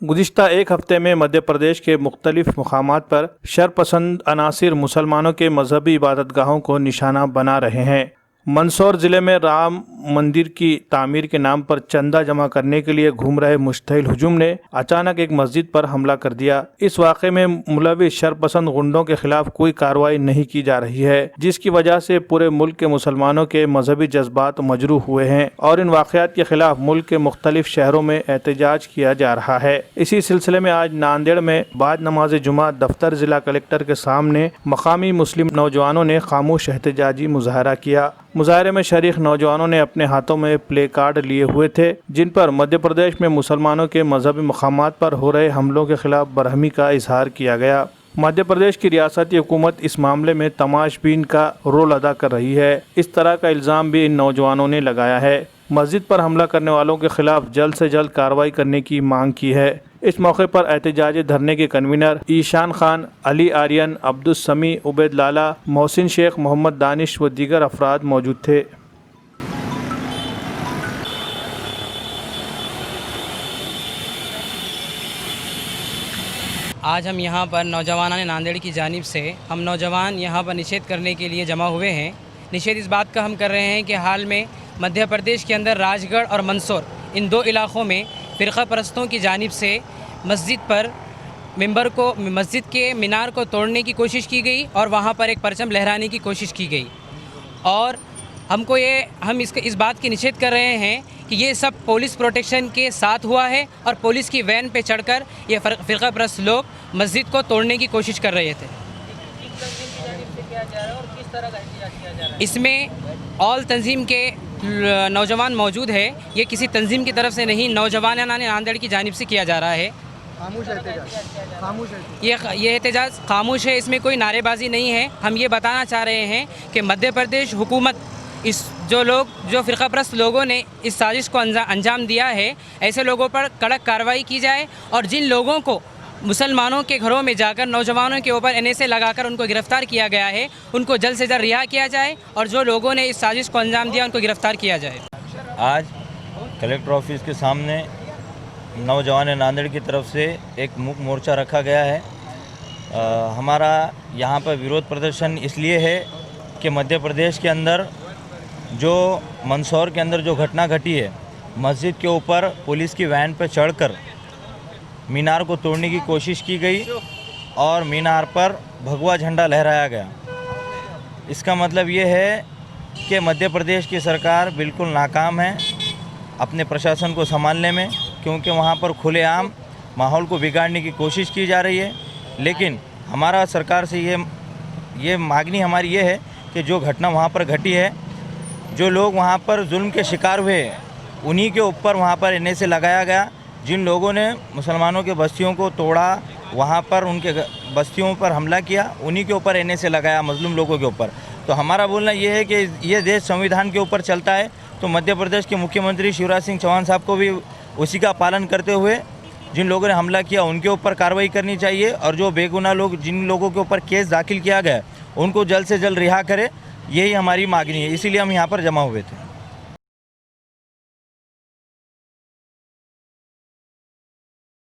गुज़िश्ता एक हफ्ते में मध्य प्रदेश के मुख्तलिफ मकामात पर शरपसंद अनासिर मुसलमानों के मजहबी इबादतगाहों को निशाना बना रहे हैं। मंदसौर ज़िले में राम मंदिर की तामीर के नाम पर चंदा जमा करने के लिए घूम रहे मुश्तइल हुजूम ने अचानक एक मस्जिद पर हमला कर दिया। इस वाक़े में मुलविस शरपसंद गुंडों के खिलाफ कोई कार्रवाई नहीं की जा रही है, जिसकी वजह से पूरे मुल्क के मुसलमानों के मजहबी जज्बात मजरूह हुए हैं और इन वाक़यात के खिलाफ मुल्क के मुख्तलिफ शहरों में एहतजाज किया जा रहा है। इसी सिलसिले में आज नांदेड़ में बाद नमाज जुमा दफ्तर जिला कलेक्टर के सामने मकामी मुस्लिम नौजवानों ने खामोश एहतजाजी मुजाहरा किया। मुजाहरे में शरीक नौजवानों ने अपने हाथों में प्ले कार्ड लिए हुए थे, जिन पर मध्य प्रदेश में मुसलमानों के मजहबी मकामात पर हो रहे हमलों के खिलाफ बरहमी का इजहार किया गया। मध्य प्रदेश की रियासती हुकूमत इस मामले में तमाशबीन का रोल अदा कर रही है। इस तरह का इल्ज़ाम भी इन नौजवानों ने लगाया है। मस्जिद पर हमला करने वालों के खिलाफ जल्द से जल्द कार्रवाई करने की मांग की है। इस मौके पर एहतजाजी धरने के कन्वीनर ईशान खान, अली आर्यन, अब्दुल समी, उबैद लाला, मोहसिन शेख, मोहम्मद दानिश व दीगर अफराद मौजूद थे। आज हम यहाँ पर नौजवान नांदेड़ की जानिब से हम नौजवान यहाँ पर निषेध करने के लिए जमा हुए हैं। निषेध इस बात का हम कर रहे हैं कि हाल में मध्य प्रदेश के अंदर राजगढ़ और मंदसौर इन दो इलाक़ों में फ़िरक़ा परस्तों की जानिब से मस्जिद पर मस्जिद के मीनार को तोड़ने की कोशिश की गई और वहाँ पर एक परचम लहराने की कोशिश की गई। और हम इस बात की निषेध कर रहे हैं कि ये सब पुलिस प्रोटेक्शन के साथ हुआ है और पुलिस की वैन पे चढ़कर ये फ़िरक़ा परस्त लोग मस्जिद को तोड़ने की कोशिश कर रहे थे। इसमें ऑल तंजीम के नौजवान मौजूद है। ये किसी तंजीम की तरफ से नहीं, नौजवान नांदेड़ की जानिब से किया जा रहा है। ये एहतजाज खामोश है, इसमें कोई नारेबाजी नहीं है। हम ये बताना चाह रहे हैं कि मध्य प्रदेश हुकूमत जो फ़िरक़ा परस्त लोगों ने इस साजिश को अंजाम दिया है, ऐसे लोगों पर कड़क कार्रवाई की जाए और जिन लोगों को मुसलमानों के घरों में जाकर नौजवानों के ऊपर NSA लगाकर उनको गिरफ़्तार किया गया है, उनको जल्द से जल्द रिहा किया जाए और जो लोगों ने इस साजिश को अंजाम दिया उनको गिरफ़्तार किया जाए। आज कलेक्टर ऑफिस के सामने नौजवान नांदेड़ की तरफ से एक मुख मोर्चा रखा गया है। हमारा यहाँ पर विरोध प्रदर्शन इसलिए है कि मध्य प्रदेश के अंदर जो मंदसौर के अंदर जो घटना घटी है, मस्जिद के ऊपर पुलिस की वैन पर चढ़कर मीनार को तोड़ने की कोशिश की गई और मीनार पर भगवा झंडा लहराया गया। इसका मतलब ये है कि मध्य प्रदेश की सरकार बिल्कुल नाकाम है अपने प्रशासन को संभालने में, क्योंकि वहाँ पर खुलेआम माहौल को बिगाड़ने की कोशिश की जा रही है। लेकिन हमारा सरकार से ये मांगनी हमारी ये है कि जो घटना वहाँ पर घटी है, जो लोग वहाँ पर जुल्म के शिकार हुए, उन्हीं के ऊपर वहाँ पर NSA लगाया गया। जिन लोगों ने मुसलमानों के बस्तियों को तोड़ा, वहाँ पर उनके बस्तियों पर हमला किया, उन्हीं के ऊपर NSA लगाया, मजलूम लोगों के ऊपर। तो हमारा बोलना ये है कि ये देश संविधान के ऊपर चलता है, तो मध्य प्रदेश के मुख्यमंत्री शिवराज सिंह चौहान साहब को भी उसी का पालन करते हुए जिन लोगों ने हमला किया उनके ऊपर कार्रवाई करनी चाहिए और जो बेगुनाह लोग, जिन लोगों के ऊपर केस दाखिल किया गया, उनको जल्द से जल्द रिहा करे। यही हमारी मांगनी है, इसीलिए हम यहाँ पर जमा हुए थे।